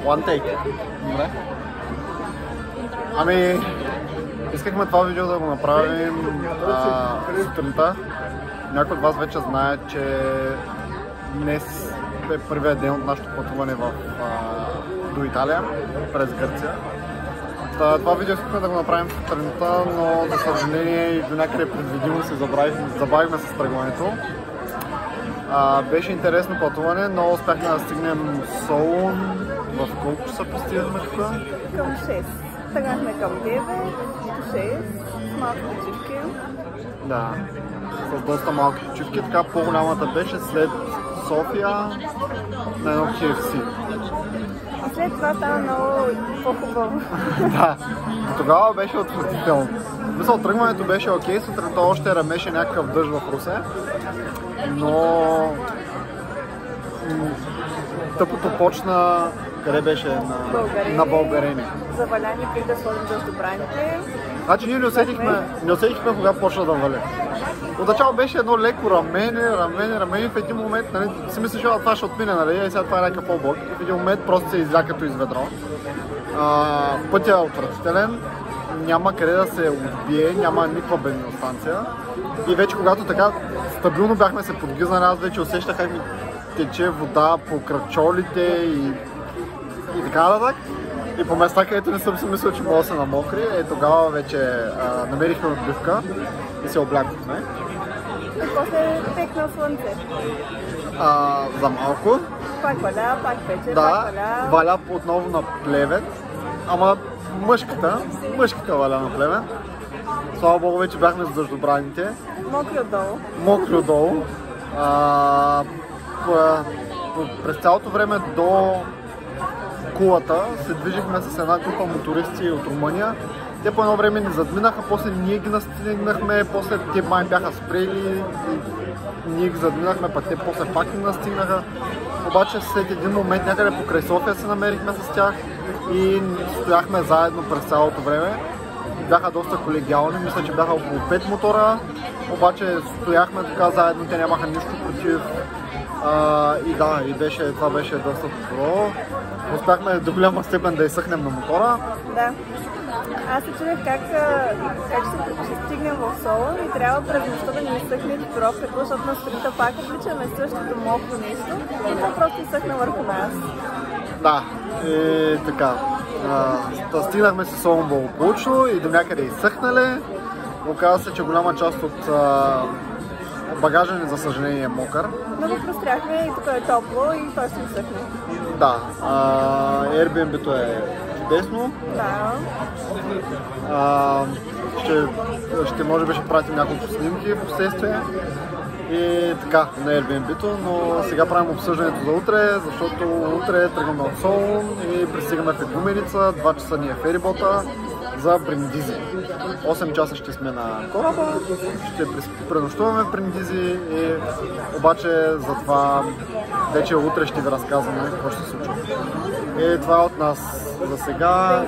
One take. Добре. Ами, искахме това видео да го направим сутринта. Някой от вас вече знае, че днес е първият ден от нашето пътуване до Италия, през Гърция. Това видео искахме да го направим сутринта, но за съжаление и до някъде предвидимо се забавихме с тръгването. Беше интересно пътуване, но успяхме да стигнем Солун. В колко часа пристигнахме тук? Към 6. Тръгнахме към 9, до 6, с малки почивки. Да, с доста малки почивки. Така по-голямата беше след София на едно KFC. И след това стана много по-хубаво. Да, тогава беше отвратително. Мисля, тръгването беше окей, сутринта още рамеше някакъв дъжд в Русе, но тъпото почна, къде беше? На Българини. Заваляни преди да сложим дъждобраните. Значи ние не усетихме кога почна да вали. Отначало беше едно леко рамени, в един момент, нали, си мислиш, това ще отмине, нали, и сега това е някакъв по-бог. В един момент просто се изля като из ведро. Пътят е отвратителен, няма къде да се отбие, няма никаква бензиностанция. И вече когато така стабилно бяхме се подгизнали, аз вече усещах как ми тече вода по крачолите и така нататък. И по места, където не съм си мислил, че мога да се намокри, тогава вече намерихме отбивка и се облякохме. И после пекна слънце. За малко. Пак валя, пак пече, да, пак валя. Валя отново на Плевен, ама мъжката валя на Плевен. Слава Богу, вече бяхме с дъждобраните. Мокри отдолу. През цялото време до Кулата се движихме с една група мотористи от Румъния. Те по едно време ни задминаха, после ние ги настигнахме, после те май бяха спрели и ние ги задминахме, пък те после пак ни настигнаха. Обаче след един момент някъде покрай София се намерихме с тях и стояхме заедно през цялото време. Бяха доста колегиални, мисля, че бяха около 5 мотора, обаче стояхме така заедно, те нямаха нищо против. Това беше доста добро. Успяхме до голяма степен да изсъхнем на мотора. Да. Аз се чудех как ще стигнем в Солун и трябва през нощта да ни изсъхне чипировката, защото на сутринта пак обличаме същото мокро нещо и това просто изсъхна върху нас. Да, и така. Стигнахме се Солун благополучно и до някъде изсъхнале. Оказа се, че голяма част от багажа ни, за съжаление, е мокър. Но го простряхме и тук е топло и той се изсъхне. Да, Airbnb-то е чудесно. Да. Ще може би ще пратим няколко снимки в последствие. И така, на Airbnb-то, но сега правим обсъждането за утре, защото утре тръгваме от Солун и пристигаме в Игуменица, 2 часа ни е ферибота за Бриндизи. 8 часа ще сме на кораба, ще пренощуваме в Бриндизи и обаче за това вече утре ще ви разказваме какво ще се случва. И това е от нас за сега.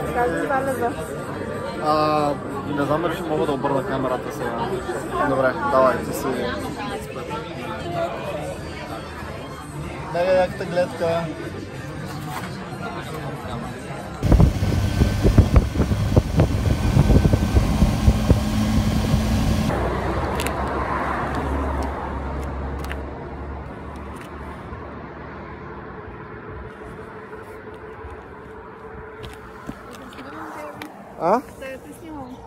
Не знам дали ще мога да обърна камерата сега. Добре, давай, ти си. Яката гледка. Да те снимам.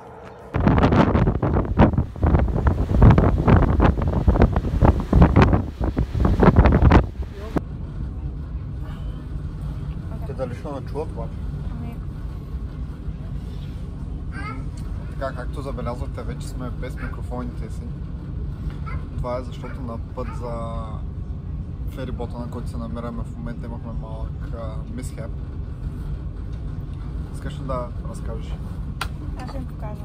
Те дали ще начуват обаче? Така, както забелязвате, вече сме без микрофоните си. Това е защото на път за ферибота, на който се намираме в момента, имахме малък мисхеп. Искаш ли да разкажеш? Аз ще им покажа.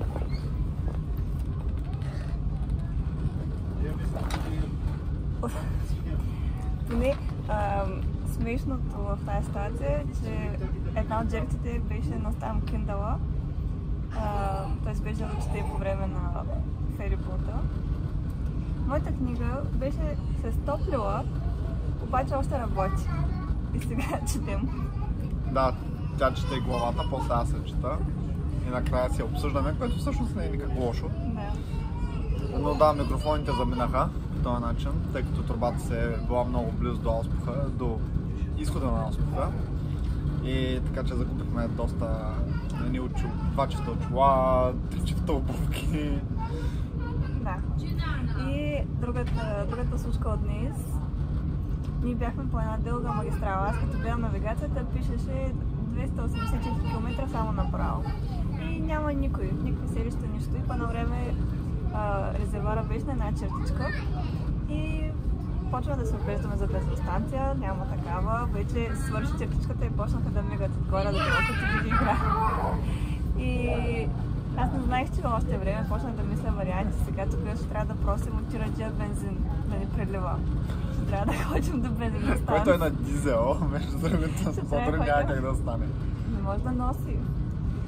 Поне смешното в тази ситуация е, че една от жертвите беше на там Kindle. Той беше да чете по време на ферибота. Моята книга беше се стоплила, обаче още работи. И сега четем. Да, тя чете главата, после аз се чета и накрая си обсъждаме, което всъщност не е никак лошо. Да. Но да, микрофоните заминаха по този начин, тъй като трубата се е била много близо до ауспуха, до изхода на ауспуха. И така че загубихме доста два чифта очила, 3 чифта обувки. Да. И другата случка от днес. Ние бяхме по една дълга магистрала. Аз като гледам навигацията, пишеше 284 км само направо. И няма никакви селища, нищо. И по едно време резервуара беше на една чертичка. И почва да се обеждаме за бензиностанция, няма такава. Вече свърши чертичката и почнаха да мигат отгоре до долу, като види игра. И аз не знаех, че още време почнах да мисля варианти. Сега тук ще трябва да просим от тираджия бензин да ни прелива. Ще трябва да ходим до бензиностанция. Което е на дизел, между другото, мотор няма как да стане. Не може да носи.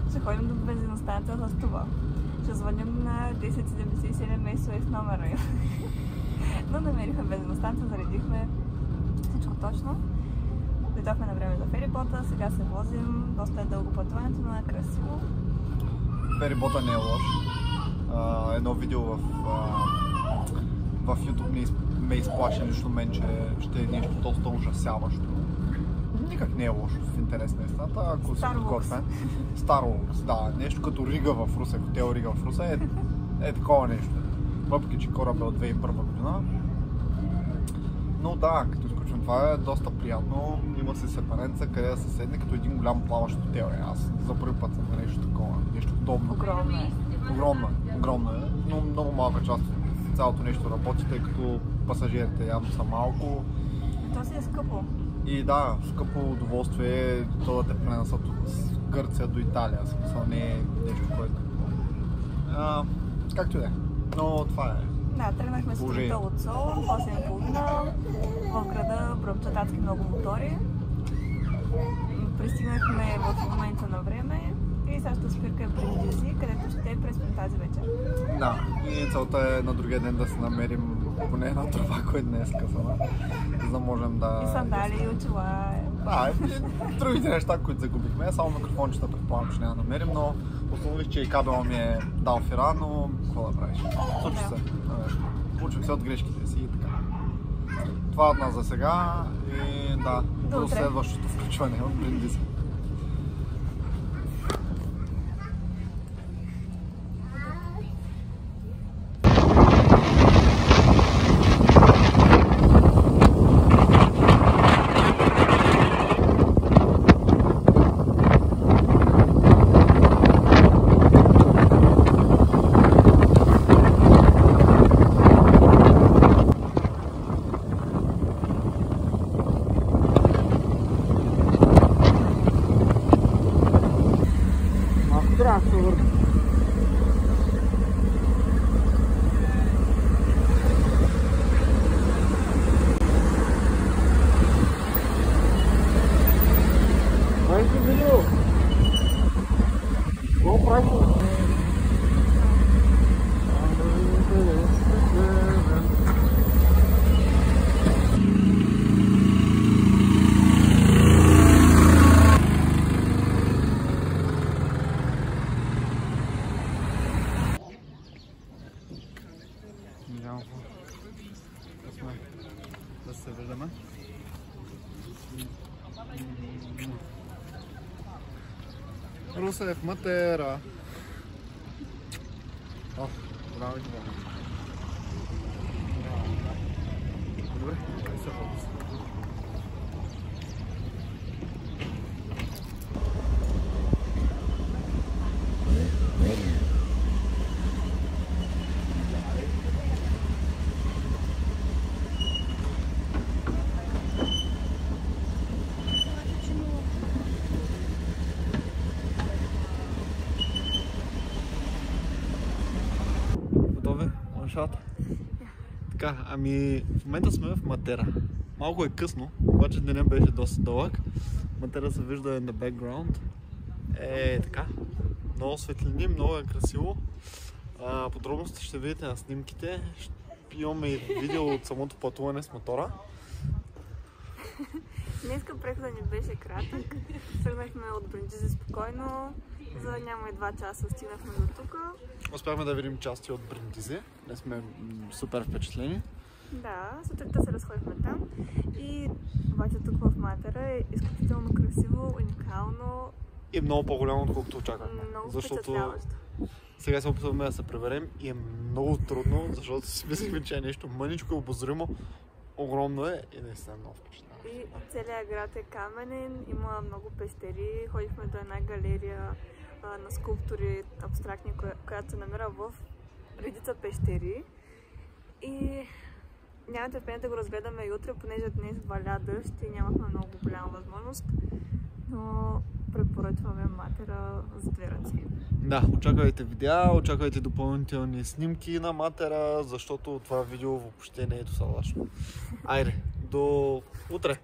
Ще ходим до бензиностанция с това. Ще звъним на 1077 МСОС номера им. Но намерихме бензиностанция, заредихме всичко точно. Дойдохме на време за ферибота, сега се возим. Доста е дълго пътуването, но е красиво. Ферибота не е лош. Едно видео в YouTube ме изплаши лично мен, че ще е нещо доста ужасяващо. Никак не е лошо в интерес на истината, ако си подготвен. Starlux, да, нещо като Рига в Русе, хотел Рига в Русе е такова нещо. Въпреки че кораб е от 2001 година. Но да, като изключвам това е доста приятно. Има си сепаренца, къде да се седне като един голям плаващ хотел. Аз за първи път съм на нещо такова, нещо подобно. Огромно е, но много малка част от цялото нещо работи, тъй като пасажирите явно са малко. То си е скъпо. И да, скъпо удоволствие то да те пренесат от Гърция до Италия. Смисъл не е нещо, което... както и да е. Но това е. Да, тръгнахме сутринта от Сол, 8:30. В града бръмчат адски много мотори. Пристигнахме в момента на време и следващата спирка е Бриндизи, където ще е през тази вечер. Да, и целта е на другия ден да си намерим поне една тръба, която днес казана, за да можем да... И сандали, и очила. Да, и другите неща, които загубихме. Само микрофончета предполагам, че няма да намерим, но установих, че и кабела ми е дал фира, но какво да правиш? Случи се. Получим се от грешките си и така. Това от нас за сега и да, до следващото включване от Бриндизи. Да се виждаме. Русе е в Матера. О, браво и това. Добре, къде се фокус? Така, ами в момента сме в Матера. Малко е късно, обаче денят беше доста дълъг. Матера се вижда in the background. Така. Много светлини, много е красиво. Подробности ще видите на снимките. Имаме и видео от самото пътуване с мотора. Днеска прехода ни беше кратък. Тръгнахме от Бриндизи спокойно. За няма и 2 часа стигнахме до тук. Успяхме да видим части от Бриндизи. Не сме супер впечатлени. Да, сутринта се разходихме там. И обаче тук в Матера е изключително красиво, уникално. И много по-голямо, отколкото очаквахме. Много впечатляващо. Сега се опитваме да се преберем и е много трудно, защото си мислихме, че е нещо мъничко обозримо. Огромно е и наистина много впечатляващо. И целият град е каменен, има много пещери. Ходихме до една галерия на скулптури абстрактни, която се намира в редица пещери. И няма търпение да го разгледаме и утре, понеже днес валя дъжд и нямахме много голяма възможност. Но препоръчваме Матера с 2 ръце. Да, очаквайте видеа, очаквайте допълнителни снимки на Матера, защото това видео въобще не е достатъчно. Айде, до утре!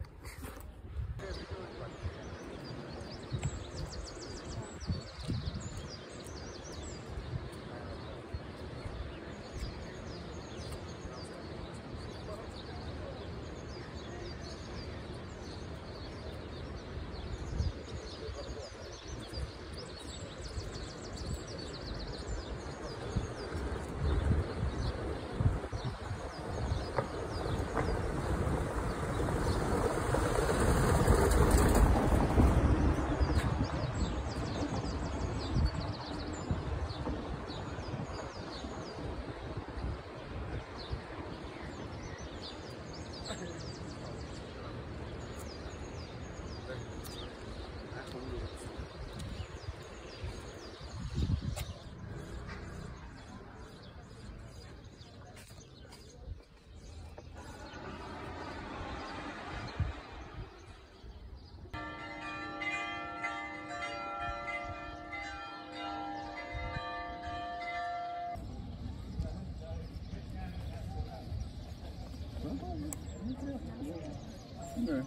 Не,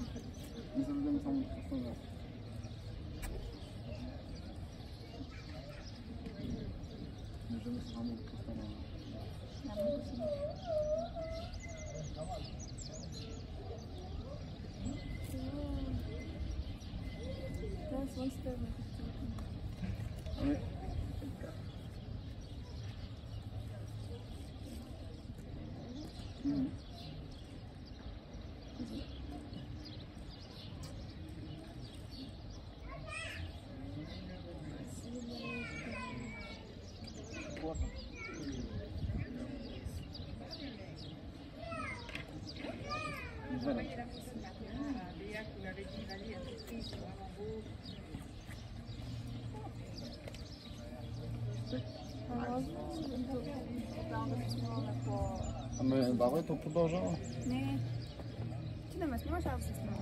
не заведем само постоянно. Не заведем само постоянно. Да, слънцето е Ами, ами, давай, то продължава. Не. Ти да ме снимаш, аз да се снимам.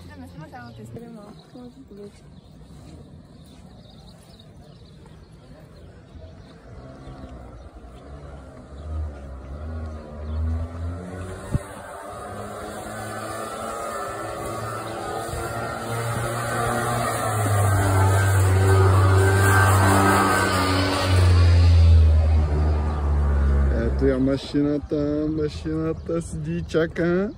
Ти да ме снимаш, аз да те снимам. Може да вече. Ето я машината седи и чака.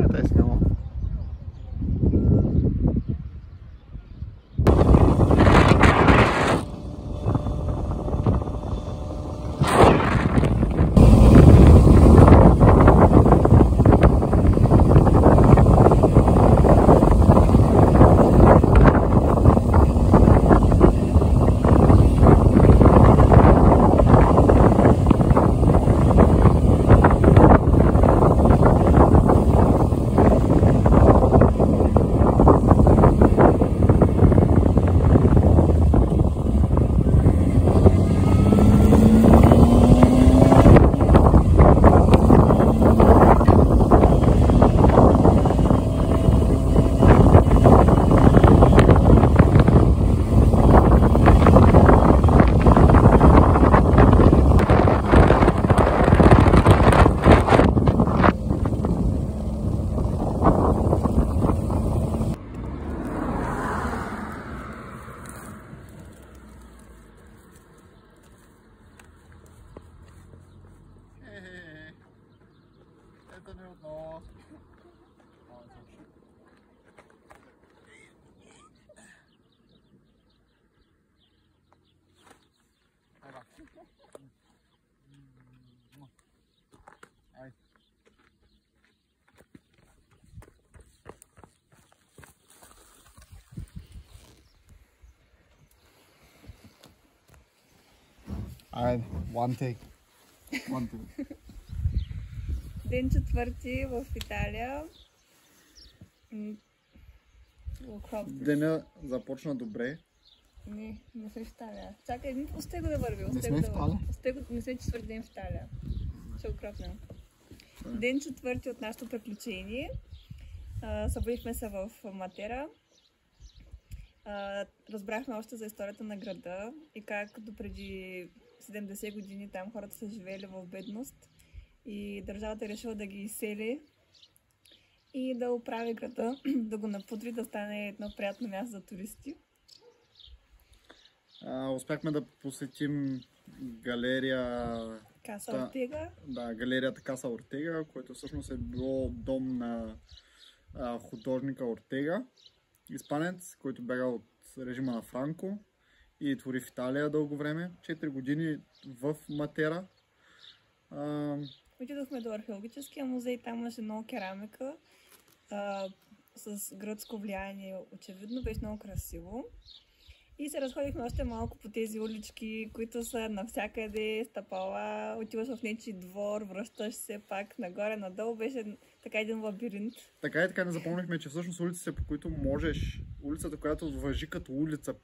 Até esse não. отново. Ай. Айде, one take. Ден четвърти в Италия. Деня започна добре. Не сме в Италия. Чакай, остай го да върви. Не сме в Италия? Не сме четвърти ден в Италия. Ще окръпнем. Ден четвърти от нашето приключение. Събудихме се в Матера. Разбрахме още за историята на града и как допреди 70 години там хората са живели в бедност и държавата е решила да ги изсели и да оправи града, да го напудри, да стане едно приятно място за туристи. Успяхме да посетим галерия Каса Ортега. Да, галерията Каса Ортега, което всъщност е било дом на художника Ортега, испанец, който бега от режима на Франко и твори в Италия дълго време. 4 години в Матера. Отидохме до археологическия музей, там имаше много керамика с гръцко влияние, очевидно беше много красиво. И се разходихме още малко по тези улички, които са навсякъде, стъпала, отиваш в нечи двор, връщаш се пак нагоре-надолу, беше така един лабиринт. Така и така не запомнихме, че всъщност улиците, по които можеш, улицата, която важи като улица,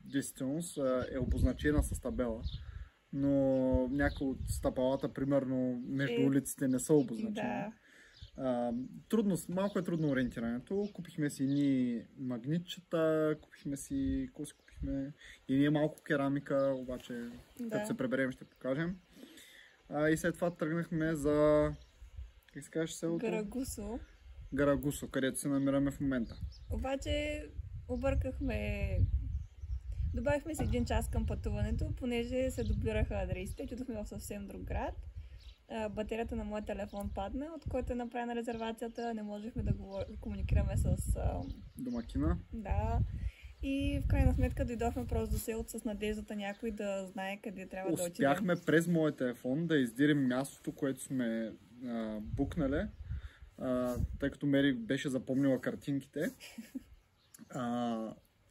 действителност е обозначена с табела. Но някои от стъпалата, примерно, между улиците не са обозначени. Да. Малко е трудно ориентирането. Купихме си едни магнитчета, купихме си и ние малко керамика, обаче като се преберем ще покажем. И след това тръгнахме за, как се казваш селото? Гарагусо, където се намираме в момента. Обаче объркахме. Добавихме си 1 час към пътуването, понеже се дублираха адресите, отидохме в съвсем друг град. Батерията на моят телефон падна, от който е направена резервацията, не можехме да комуникираме с домакина. Да. И в крайна сметка дойдохме просто до селото с надеждата някой да знае къде трябва да отидем. Успяхме през моят телефон да издирим мястото, което сме букнали, тъй като Мери беше запомнила картинките.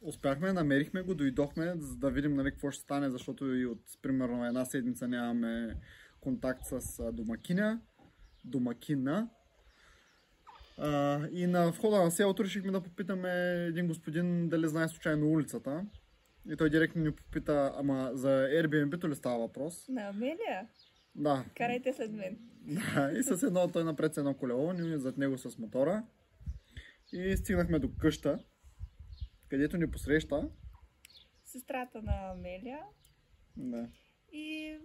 Успяхме, намерихме го, дойдохме, за да видим нали, какво ще стане, защото и от примерно 1 седмица нямаме контакт с домакина. И на входа на селото решихме да попитаме един господин дали знае случайно улицата. И той директно ни попита, ама за Airbnb-то ли става въпрос? На Амелия? Да. Карайте след мен. Да, и с той напред с едно колело, ние зад него с мотора. И стигнахме до къща, където ни посреща сестрата на Амелия. Да. И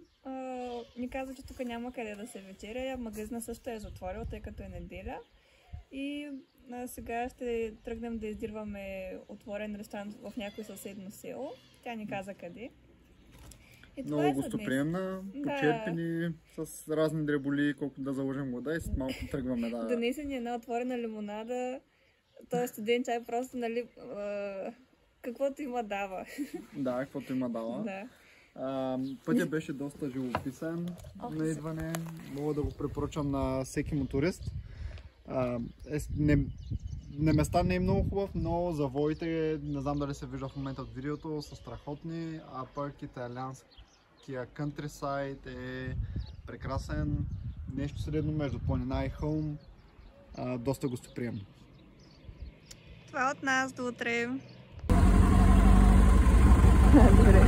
ни каза, че тук няма къде да се вечеря. Магазина също е затворил, тъй като е неделя. И сега ще тръгнем да издирваме отворен ресторант в някой съседно село. Тя ни каза къде. И много гостоприемна, почерпени с разни дреболи, колко да заложим вода и след малко тръгваме да... Донесе ни една отворена лимонада, този студен чай просто, нали, каквото има дава. Да, каквото има дава. Да. Пътят беше доста живописен на идване. Мога да го препоръчам на всеки моторист. На места не е много хубав, но завоите, не знам дали се вижда в момента от видеото, са страхотни, а пък италианския countryside е прекрасен. Нещо средно между планина и хълм. Доста гостоприемно. Това от нас, до утре! Добре.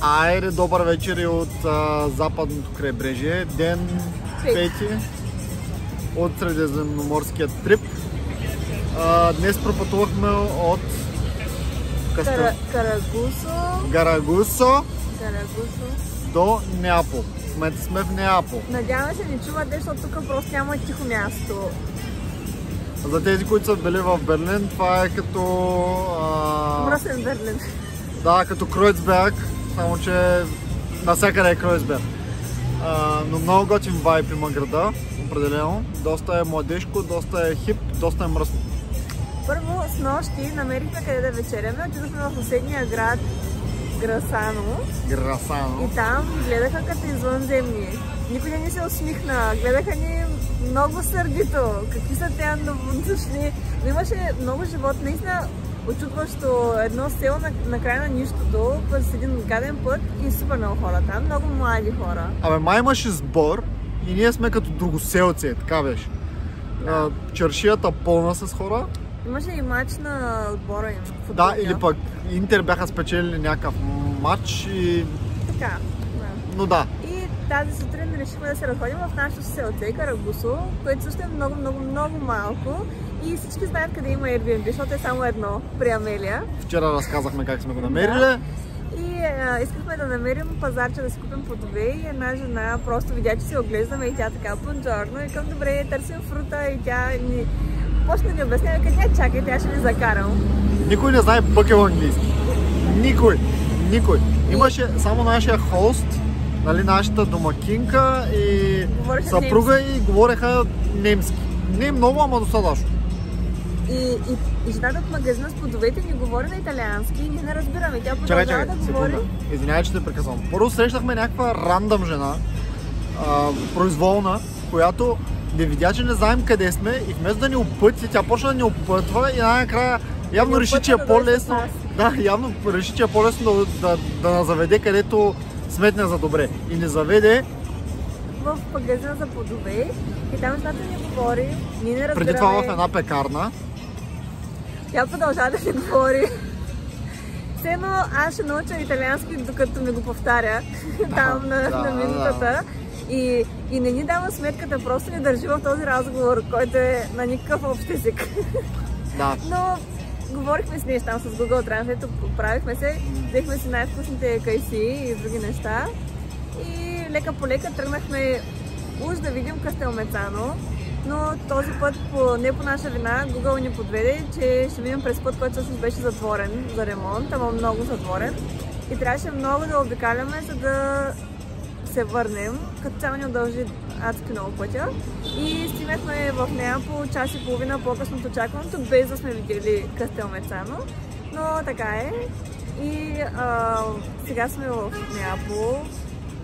Айде, добър вечер и от западното крайбрежие. Ден 5 от средиземноморския трип. Днес пропътувахме от Гарагусо до Неапол. В момента сме в Неапол. Надяваме се ни чувате, защото тук просто няма тихо място. За тези, които са били в Берлин, това е като... Мръсен Берлин. Да, като Кройцберг, само че навсякъде е Кройцберг. Но много готин вайб има града, определено. Доста е младежко, доста е хип, доста е мръсно. Първо, с нощи намерихме къде да вечеряме. Отидохме в съседния град Грасано. И там гледаха като извънземни. Никой не ни се усмихна. Гледаха ни много сърдито. Какви са те новодушни. Но имаше много живот. Наистина очудващо едно село на края на нищото, с един гаден път и супер много хора там. Много млади хора. Абе, май имаше сбор и ние сме като другоселци, така беше. Да. Чершията пълна с хора. Имаше и матч на отбора им. Да, или пък Интер бяха спечелили някакъв матч и... Така, да. Но да. И тази сутрин решихме да се разходим в нашото селце Карагусо, което също е много малко. И всички знаят къде има Airbnb, защото е само едно при Амелия. Вчера разказахме как сме го намерили. Да. И искахме да намерим пазарче да си купим плодове и една жена просто видя, че се оглеждаме и тя така бонжорно и към добре, търсим фрута и тя ни почна да ни обяснява, къде чакай, тя ще ни закарам. Никой не знае бъкел английски. Никой. Имаше само нашия хост, нали, нашата домакинка и съпруга и говореха немски. Не много, ама достатъчно. И жената от магазина с плодовете ни говори на италиански и ние не разбираме. Тя продължава да говори. Извинявай, че те прекъсвам. Първо срещахме някаква рандъм жена, произволна, която не видя, че не знаем къде сме и вместо да ни опъти, тя почна да ни опътва и най-накрая явно реши, че е по-лесно. Да, явно реши, че е по-лесно да нас заведе където сметне за добре. И не заведе в магазина за плодове и там жената ни говори, ние не разбираме. Преди това в една пекарна. Тя продължава да ни говори. Все едно аз ще науча италиански, докато ми го повтаря там на минутата. И не ни дава сметката, просто ни държи в този разговор, който е на никакъв общ език. Да. Но говорихме с нея там с Google Translate, поправихме се, взехме си най-вкусните кайси и други неща. И лека по лека тръгнахме уж да видим Кастелмецано, но този път не по наша вина Google ни подведе, че ще минем през път, който всъщност беше затворен за ремонт, ама много затворен. И трябваше много да обикаляме, за да се върнем, като цяло ни удължи адски много пътя. И стигнахме в Неапол час и половина по-късно от очакваното, без да сме видели Кастелмецано. Но така е. И сега сме в Неапол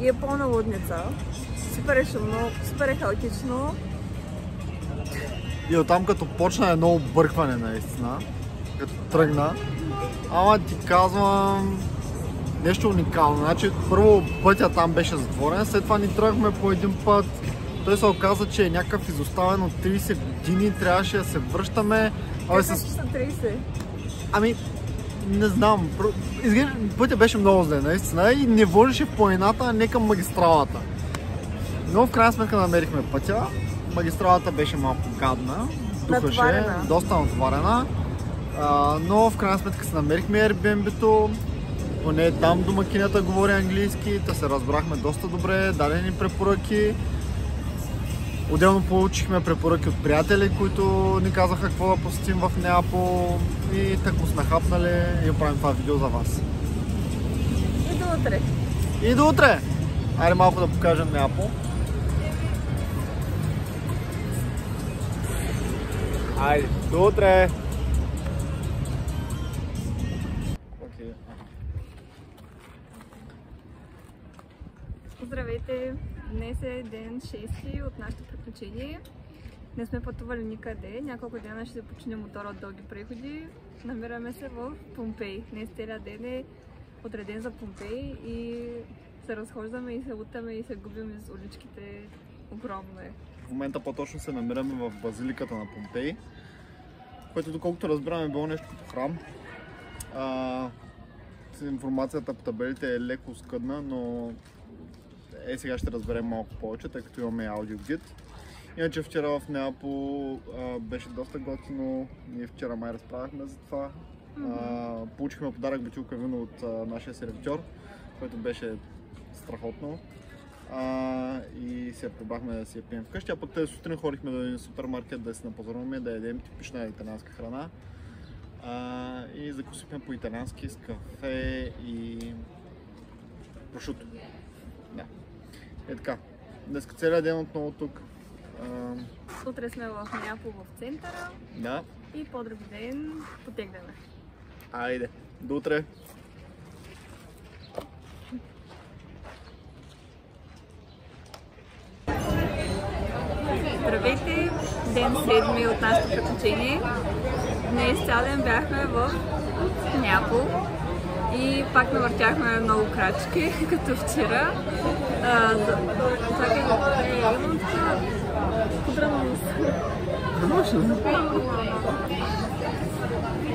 и е пълна лудница. Супер е шумно, супер е хаотично. И оттам като почна едно объркване наистина, като тръгна. Ама ти казвам нещо уникално. Значи първо пътя там беше затворен, след това ни тръгнахме по един път. Той се оказа, че е някакъв изоставен от 30 години, трябваше да се връщаме. Как са 30? Ами, не знам. Пътя беше много зле, наистина, и не водеше в планината, а не към магистралата. Но в крайна сметка намерихме пътя. Магистралата беше малко гадна, духаше, доста натоварена. Но в крайна сметка се намерихме Airbnb-то. Поне там домакинята говори английски, да се разбрахме доста добре, даде ни препоръки. Отделно получихме препоръки от приятели, които ни казаха какво да посетим в Неапол и так му сме хапнали и правим това видео за вас. И до утре! И до утре! Айде малко да покажем Неапол. Айде, до утре! Здравейте! Днес е ден 6 от нашето приключение. Не сме пътували никъде. Няколко дена ще починем мотора от дълги преходи. Намираме се в Помпей. Днес целият ден е отреден за Помпей и се разхождаме и се лутаме и се губим из уличките. Огромно е. В момента по-точно се намираме в базиликата на Помпей, което доколкото разбираме било нещо като храм. информацията по табелите е леко скъдна, но сега ще разберем малко повече, тъй като имаме аудиогид. Иначе вчера в Неапол беше доста готино, ние вчера май разправяхме за това. Получихме подарък бутилка вино от нашия сервитьор, което беше страхотно. И се прибрахме да си я пием вкъщи, а пък тази сутрин ходихме до един супермаркет да си напазаруваме, да ядем типична италианска храна. И закусихме по италиански с кафе и прошуто. Да. Е така. Днес целият ден отново тук. Утре сме в Неапол в центъра. Да. И по-друг ден потегляме. Айде, до утре! Здравейте! Ден 7 от нашето приключение. Днес цял ден бяхме в Неапол и пак навъртяхме много крачки, като вчера. Имам така подробно.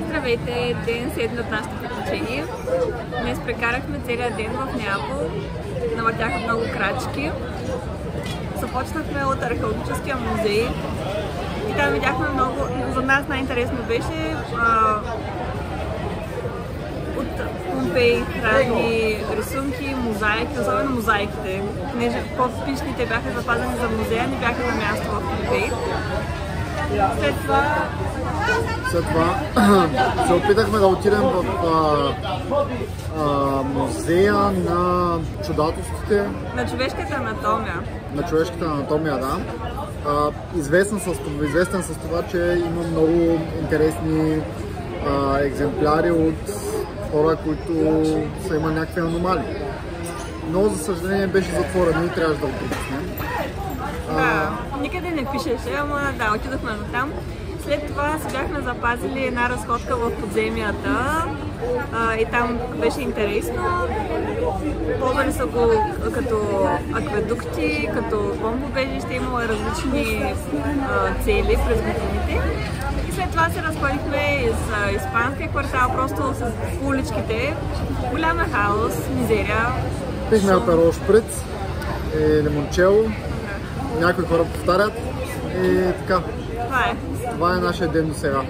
Здравейте! Ден 7 от нашето приключение. Днес прекарахме целият ден в Неапол. Навъртяхме много крачки. Започнахме от археологическия музей и там видяхме много. За нас най-интересно беше от Помпей разни рисунки, мозайки, особено мозайките. Понеже по-спишните бяха запазени за музея, не бяха на място в Помпей. След това се опитахме да отидем в музея на чудателството. На човешката анатомия. На човешката анатомия, да. Известен с това, че има много интересни екземпляри от хора, които са имали някакви аномалии. Но за съжаление беше затворено и трябваше да го пропуснем. Да, никъде не пишеше, ама да, отидохме на там. След това си бяхме запазили една разходка в подземията и там беше интересно. Ползвали са го като акведукти, като бомбоубежище, имало различни цели през годините. И след това се разходихме из испанския квартал, просто с уличките. Голяма хаос, мизерия. Пихме аперол шприц и лимончело. Някои хора повтарят и така. Това е нашия ден до сега.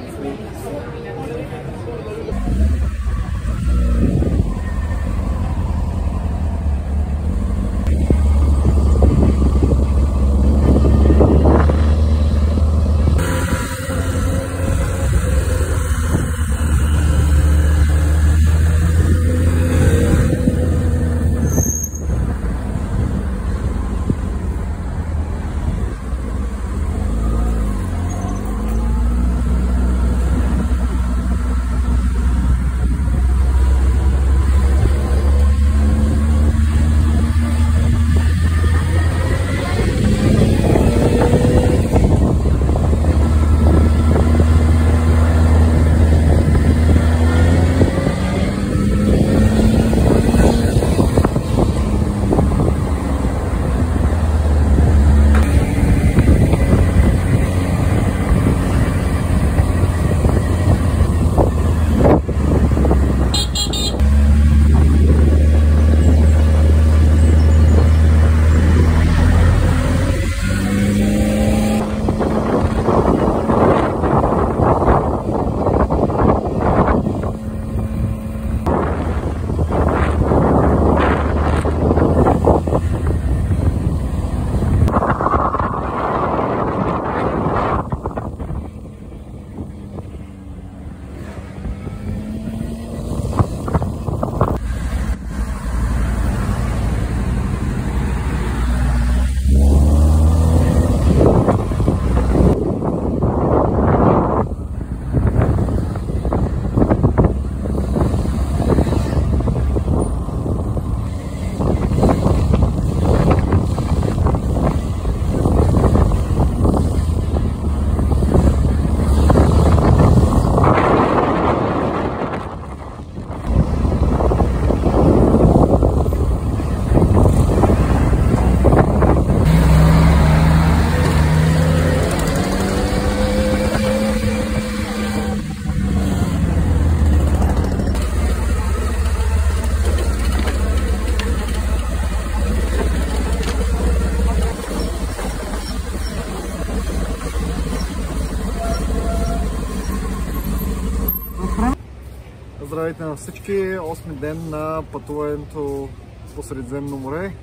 Здравейте на всички! 8-ми ден на пътуването по Средиземно море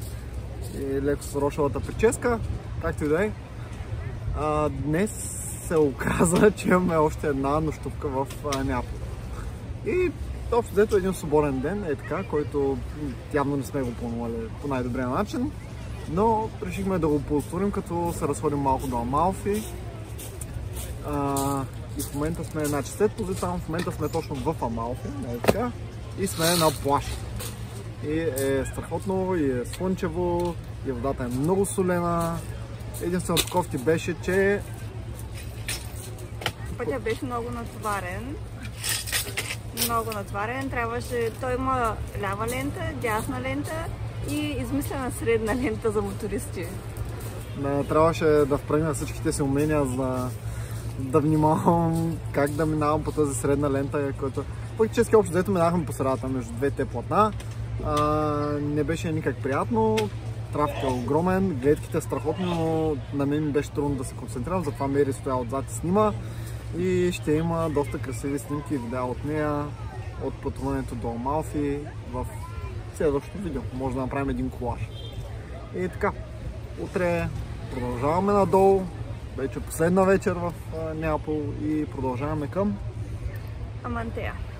и леко с рошовата прическа, както и да е. Днес се оказа, че имаме още една нощувка в Неапол. И общо взето един свободен ден е така, който явно не сме го планували по най-добрия начин, но решихме да го ползотворим, като се разходим малко до Амалфи. И в момента сме, значи след позиция, в момента сме точно в Амалфи, така, и сме на плаж. И е страхотно, и е слънчево, и водата е много солена. Единственото кофти беше, че пътя беше много натоварен. Трябваше, той има лява лента, дясна лента и измислена средна лента за мотористи. Трябваше да впрегна всичките си умения, за да внимавам как да минавам по тази средна лента, която практически общо взето минахме по средата между двете платна. Не беше никак приятно, трафик е огромен, гледките страхотно, но на мен ми беше трудно да се концентрирам, затова Мери стоя отзад и снима и ще има доста красиви снимки и видеа от нея, от пътуването до Амалфи в следващото видео. Може да направим един колаж. И така, утре продължаваме надолу, вече последна вечер в Неапол и продължаваме към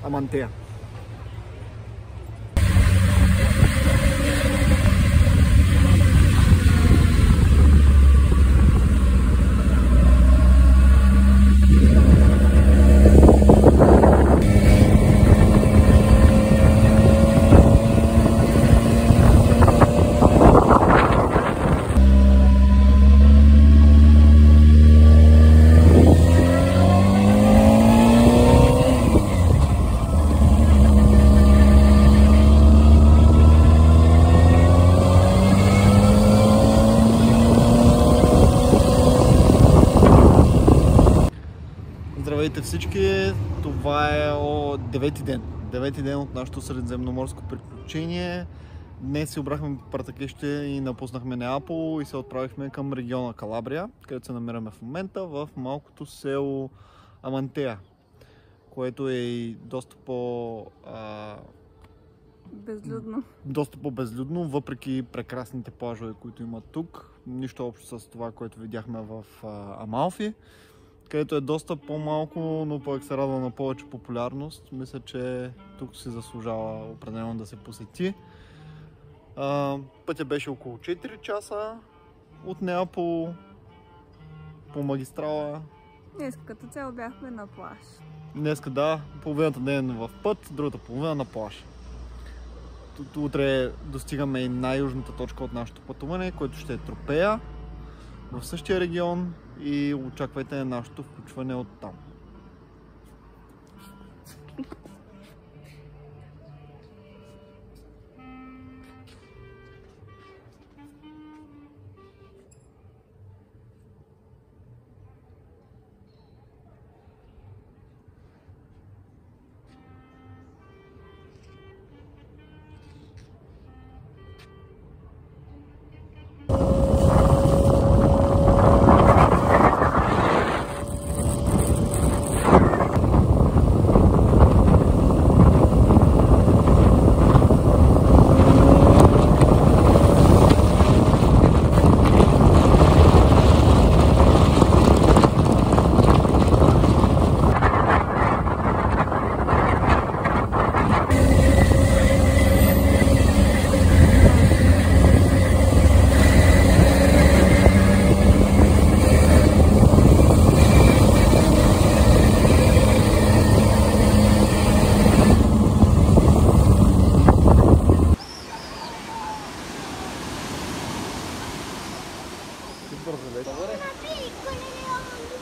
Амантея. Здравейте всички! Това е девети ден от нашето средиземноморско приключение. Днес си обрахме партакище и напуснахме Неапол и се отправихме към региона Калабрия, където се намираме в момента, в малкото село Амантея, което е и доста по-безлюдно, въпреки прекрасните плажове, които има тук. Нищо общо с това, което видяхме в Амалфи, където е доста по-малко, но пък се радва на повече популярност. Мисля, че тук се заслужава определено да се посети. Пътя беше около 4 часа от Неапол по магистрала. Днес като цяло бяхме на плаж. Днеска да, половината ден в път, другата половина на плаж. Утре достигаме и най-южната точка от нашето пътуване, което ще е Тропея, в същия регион, и очаквайте нашето включване от там.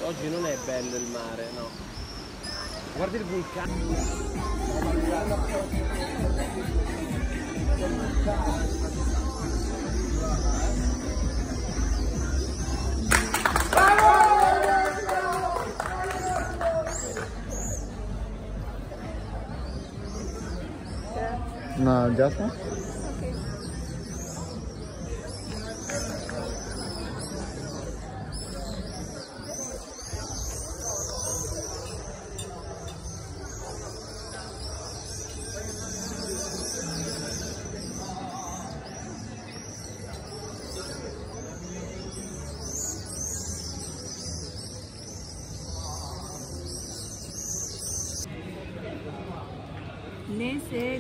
Oggi non è bello il mare, no. Guarda il vulcano. Надясно?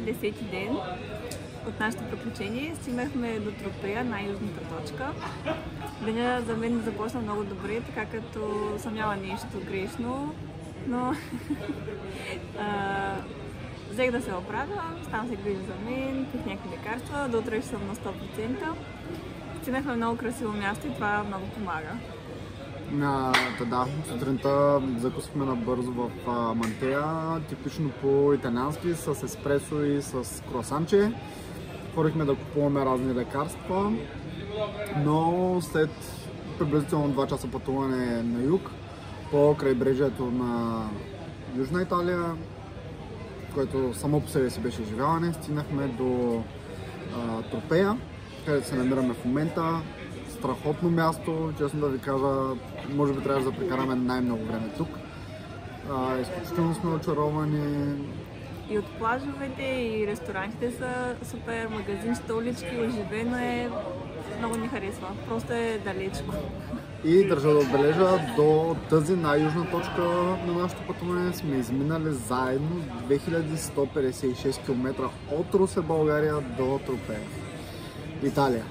10-ти ден от нашето приключение. Стигнахме до Тропея, най-южната точка. Деня за мен започна много добре, така като съм яла нещо грешно, но взех да се оправям, там се грижа за мен, пих някакви лекарства, до утре ще съм на 100%. Стигнахме много красиво място и това много помага. Да, сутринта закусихме набързо в мантея, типично по италиански, с еспресо и с круасанче. Ходихме да купуваме разни лекарства, но след приблизително 2 часа пътуване на юг, по крайбрежието на Южна Италия, което само по себе си беше изживяване, стигнахме до Тропея, където се намираме в момента. Страхотно място, честно да ви кажа, може би трябваше да прекараме най-много време тук. Изключително сме очаровани. И от плажовете, и ресторантите са супер, магазинчета, улички, оживено е, много ни харесва, просто е далечко. И държа да отбележа, до тази най-южна точка на нашето пътуване сме изминали заедно 2156 км от Русе, България до Тропея, Италия.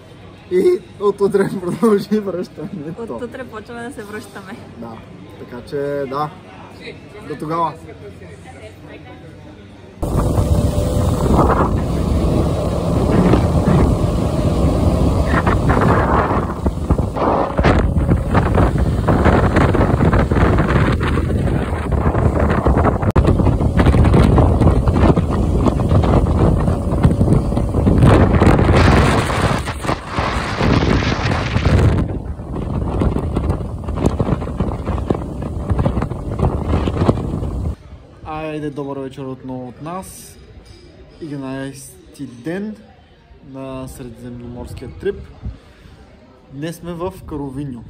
И от утре продължи връщането. От утре почваме да се връщаме. Да, така че да, до тогава. Айде, добър вечер отново от нас. 11-ти ден на средиземноморския трип. Днес сме в Каровиньо.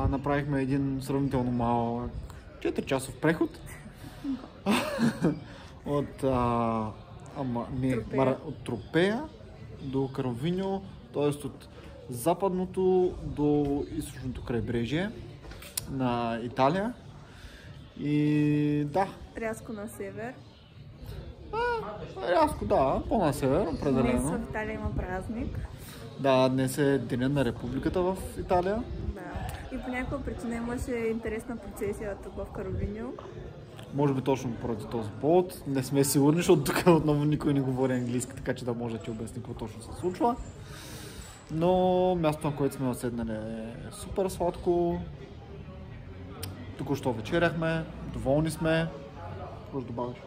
Направихме един сравнително малък 4-часов преход от Тропея до Каровиньо, т.е. от западното до източното крайбрежие на Италия. И да. Рязко на север. Рязко, да, по-на север, определено. Днес в Италия има празник. Да, днес е Денят на Републиката в Италия. Да. И по някаква причина имаше интересна процесия тук в Каровиньо. Може би точно поради този повод. Не сме сигурни, защото тук отново никой не говори английски, така че да може да ти обясни какво точно се случва. Но мястото, на което сме отседнали, е супер сладко. Току-що вечеряхме, доволни сме. Какво ще добавиш?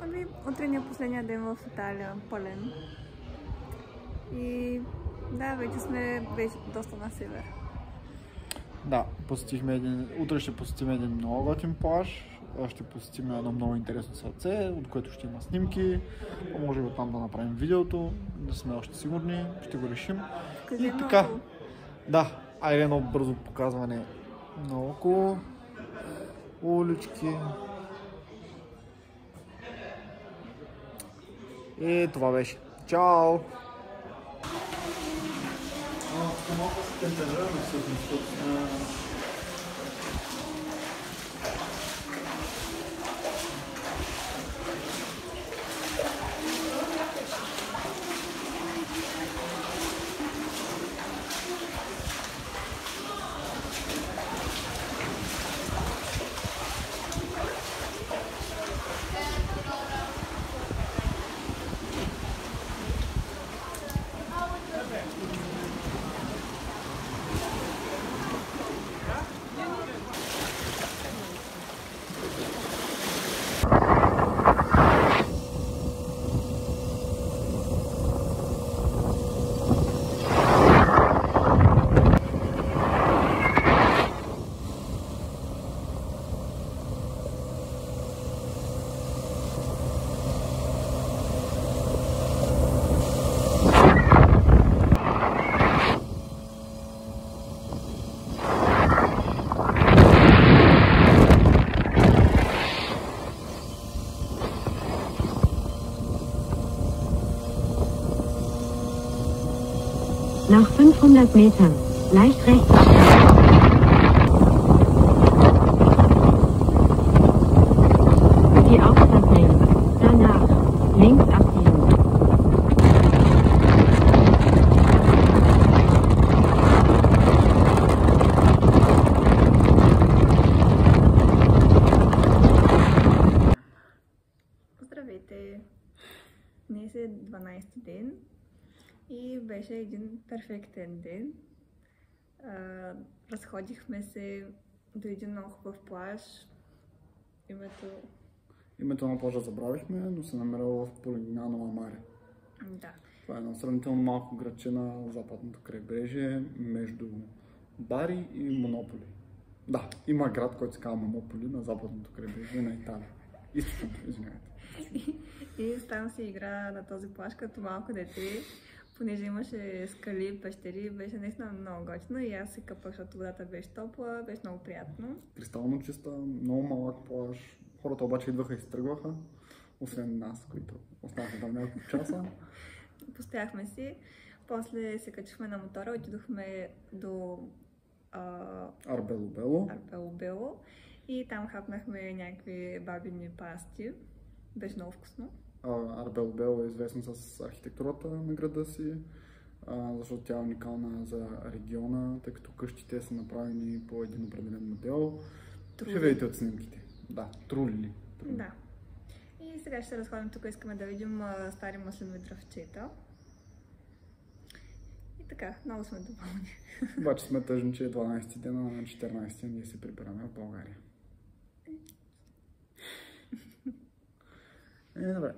Ами, утре ни е последния ден в Италия, пълен. И да, вече сме доста на север. Да, утре ще посетим един много готин плаж. Ще посетим едно много интересно сърце, от което ще има снимки. Може би оттам да направим видеото, да сме още сигурни, ще го решим. И така, да, айде едно бързо показване наоколо. Улички. И това беше. Чао! Nach 500 Metern, leicht rechts. Die Ausfahrt nehmen. Danach, links ab. Днес е 12-ти ден и беше един перфектен ден. Разходихме се до един много хубав плаж. Името на плажа забравихме, но се намирал в Полиgnano a Mare. Да. Това е едно сравнително малко градче на западното крайбрежие между Бари и Монополи. Да, има град, който се казва Монополи на западното крайбрежие на Италия. Източното, извинявайте. И там се игра на този плаж като малко дете, понеже имаше скали, пещери, беше наистина много готино и аз се къпах, защото водата беше топла, беше много приятно. Кристално чиста, много малък плаж. Хората обаче идваха и се тръгваха, освен нас, които останаха там няколко часа. Постояхме си, после се качихме на мотора, отидохме до Арбело и там хапнахме някакви бабини пасти. Беше много вкусно. Арбело е известно с архитектурата на града си, защото тя е уникална за региона, тъй като къщите са направени по един определен модел. Ще видите от снимките. Да, трулили. Да. И сега ще се разходим тук, искаме да видим стари маслинови дръвчета. И така, много сме доволни. Обаче сме тъжни, че е 12-ти ден, а на 14-ти ние се прибираме в България. Добре.